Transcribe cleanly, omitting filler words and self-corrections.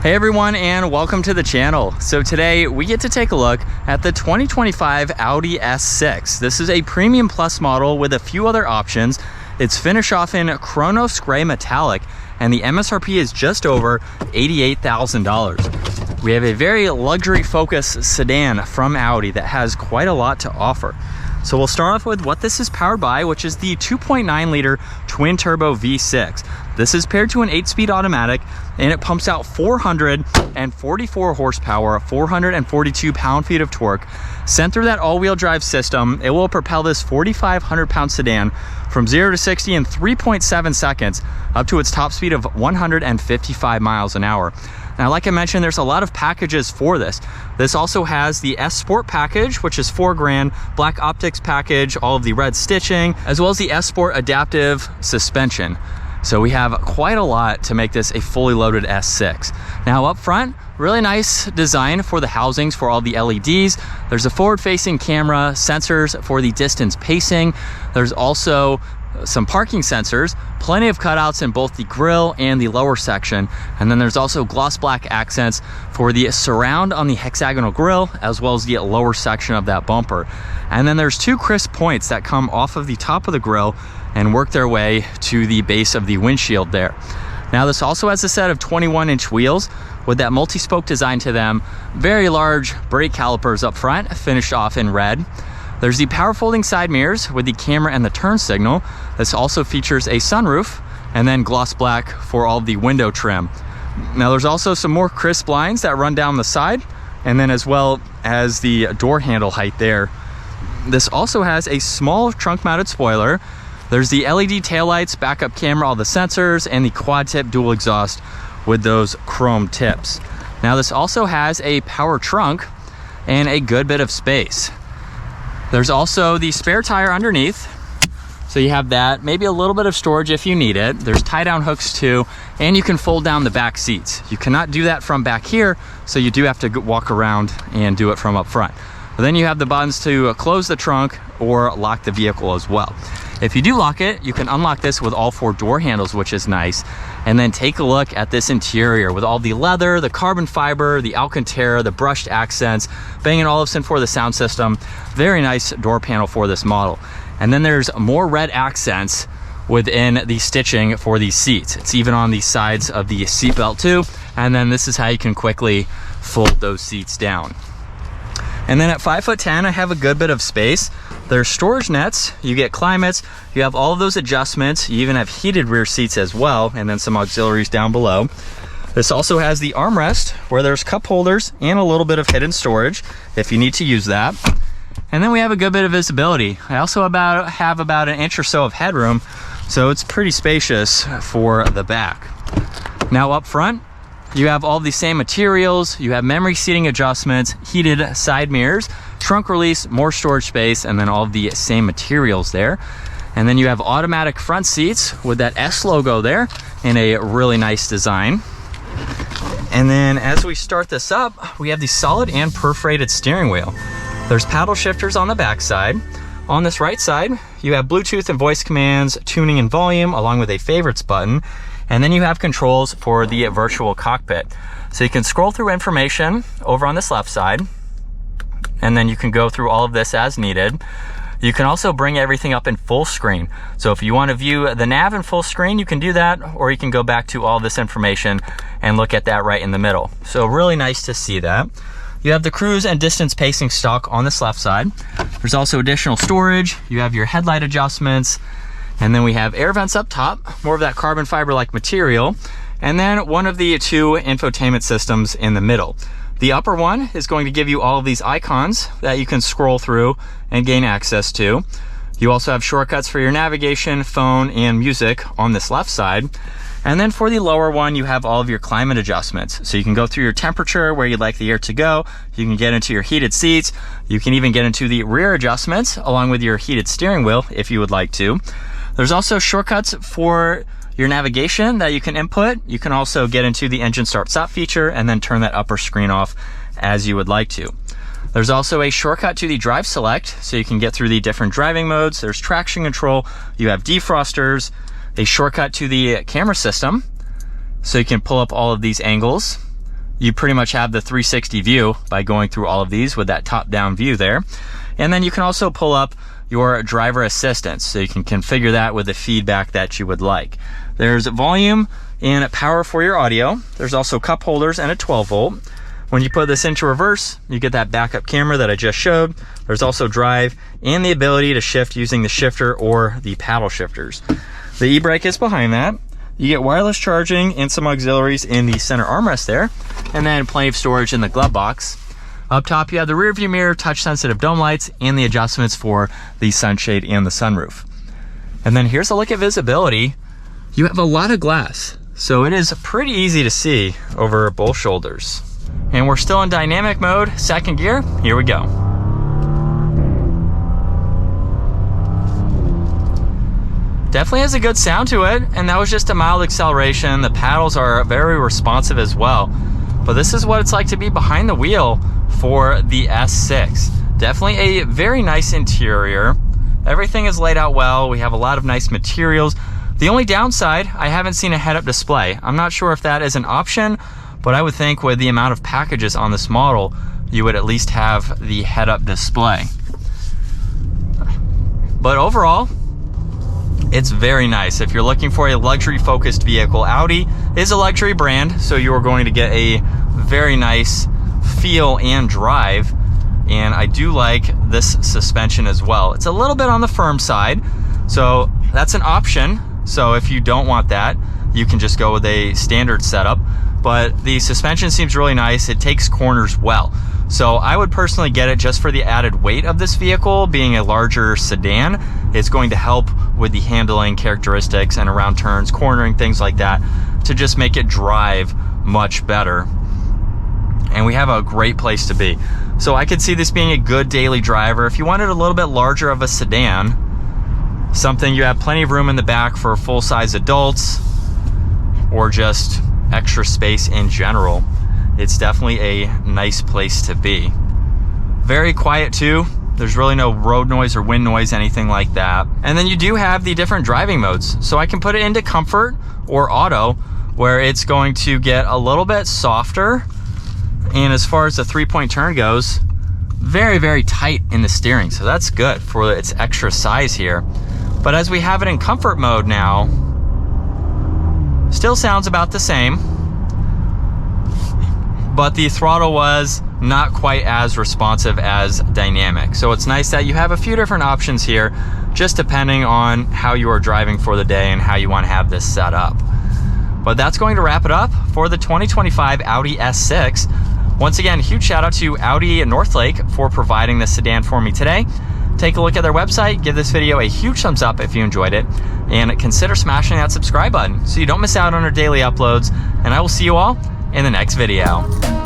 Hey everyone, and welcome to the channel. So today we get to take a look at the 2025 Audi S6. This is a premium plus model with a few other options. It's finished off in Chronos Gray Metallic, and the MSRP is just over $88,000. We have a very luxury focused sedan from Audi that has quite a lot to offer. So we'll start off with what this is powered by, which is the 2.9 liter twin turbo V6. This is paired to an 8-speed automatic, and it pumps out 444 horsepower, 442 pound-feet of torque. Sent through that all-wheel drive system, it will propel this 4,500-pound sedan from 0 to 60 in 3.7 seconds, up to its top speed of 155 miles an hour. Now, like I mentioned, there's a lot of packages for this. This also has the S Sport package, which is $4,000, black optics package, all of the red stitching, as well as the S Sport adaptive suspension. So we have quite a lot to make this a fully loaded S6. Now up front, really nice design for the housings for all the LEDs. There's a forward-facing camera, sensors for the distance pacing. There's also some parking sensors, plenty of cutouts in both the grille and the lower section. And then there's also gloss black accents for the surround on the hexagonal grille, as well as the lower section of that bumper. And then there's two crisp points that come off of the top of the grille and work their way to the base of the windshield there. Now this also has a set of 21-inch wheels with that multi-spoke design to them. Very large brake calipers up front, finished off in red. There's the power folding side mirrors with the camera and the turn signal. This also features a sunroof, and then gloss black for all the window trim. Now there's also some more crisp lines that run down the side, and then as well as the door handle height there. This also has a small trunk mounted spoiler. There's the LED taillights, backup camera, all the sensors, and the quad tip dual exhaust with those chrome tips. Now this also has a power trunk and a good bit of space. There's also the spare tire underneath. So you have that, maybe a little bit of storage if you need it. There's tie down hooks too, and you can fold down the back seats. You cannot do that from back here, so you do have to walk around and do it from up front. But then you have the buttons to close the trunk or lock the vehicle as well. If you do lock it, you can unlock this with all 4 door handles, which is nice. And then take a look at this interior with all the leather, the carbon fiber, the Alcantara, the brushed accents, Bang & Olufsen for the sound system. Very nice door panel for this model. And then there's more red accents within the stitching for these seats. It's even on the sides of the seatbelt too. And then this is how you can quickly fold those seats down. And then at 5'10", I have a good bit of space. There's storage nets, you get climates, you have all of those adjustments, you even have heated rear seats as well, and then some auxiliaries down below. This also has the armrest where there's cup holders and a little bit of hidden storage if you need to use that. And then we have a good bit of visibility. I also have about an inch or so of headroom, so it's pretty spacious for the back. Now up front, you have all the same materials, you have memory seating adjustments, heated side mirrors, trunk release, more storage space, and then all of the same materials there. And then you have automatic front seats with that S logo there in a really nice design. And then as we start this up, we have the solid and perforated steering wheel. There's paddle shifters on the back side. On this right side, you have Bluetooth and voice commands, tuning and volume, along with a favorites button. And then you have controls for the virtual cockpit. So you can scroll through information over on this left side, and then you can go through all of this as needed. You can also bring everything up in full screen. So if you want to view the nav in full screen, you can do that, or you can go back to all this information and look at that right in the middle. So really nice to see that. You have the cruise and distance pacing stalk on this left side. There's also additional storage. You have your headlight adjustments. And then we have air vents up top, more of that carbon fiber-like material. And then one of the 2 infotainment systems in the middle. The upper one is going to give you all of these icons that you can scroll through and gain access to. You also have shortcuts for your navigation, phone, and music on this left side. And then for the lower one, you have all of your climate adjustments. So you can go through your temperature, where you'd like the air to go. You can get into your heated seats. You can even get into the rear adjustments along with your heated steering wheel if you would like to. There's also shortcuts for your navigation that you can input. You can also get into the engine start stop feature and then turn that upper screen off as you would like to. There's also a shortcut to the drive select, so you can get through the different driving modes. There's traction control, you have defrosters, a shortcut to the camera system, so you can pull up all of these angles. you pretty much have the 360 view by going through all of these with that top-down view there. And then you can also pull up your driver assistance, so you can configure that with the feedback that you would like. There's volume and power for your audio. There's also cup holders and a 12 volt. When you put this into reverse, you get that backup camera that I just showed. There's also drive and the ability to shift using the shifter or the paddle shifters. The e-brake is behind that. You get wireless charging and some auxiliaries in the center armrest there, and then plenty of storage in the glove box. Up top, you have the rear view mirror, touch sensitive dome lights, and the adjustments for the sunshade and the sunroof. And then here's a look at visibility. You have a lot of glass, so it is pretty easy to see over both shoulders. And we're still in dynamic mode, second gear. Here we go. Definitely has a good sound to it, and that was just a mild acceleration. The paddles are very responsive as well. But this is what it's like to be behind the wheel for the S6. Definitely a very nice interior. Everything is laid out well. We have a lot of nice materials. The only downside, I haven't seen a head-up display. I'm not sure if that is an option, but I would think with the amount of packages on this model, you would at least have the head-up display. But overall, it's very nice. If you're looking for a luxury-focused vehicle, Audi is a luxury brand, so you are going to get a very nice feel and drive. And I do like this suspension as well. It's a little bit on the firm side, so that's an option. So if you don't want that, you can just go with a standard setup. But the suspension seems really nice. It takes corners well. So I would personally get it just for the added weight of this vehicle. Being a larger sedan, it's going to help with the handling characteristics and around turns, cornering, things like that, to just make it drive much better. And we have a great place to be. So I could see this being a good daily driver. If you wanted a little bit larger of a sedan, something you have plenty of room in the back for full-size adults, or just extra space in general, it's definitely a nice place to be. Very quiet too. There's really no road noise or wind noise, anything like that. And then you do have the different driving modes. So I can put it into comfort or auto, where it's going to get a little bit softer. And as far as the 3-point turn goes, very, very tight in the steering. So that's good for its extra size here. But as we have it in comfort mode now, still sounds about the same, but the throttle was not quite as responsive as dynamic. So it's nice that you have a few different options here, just depending on how you are driving for the day and how you want to have this set up. But that's going to wrap it up for the 2025 Audi S6. Once again, huge shout out to Audi Northlake for providing this sedan for me today. Take a look at their website, give this video a huge thumbs up if you enjoyed it, and consider smashing that subscribe button so you don't miss out on our daily uploads. And I will see you all in the next video.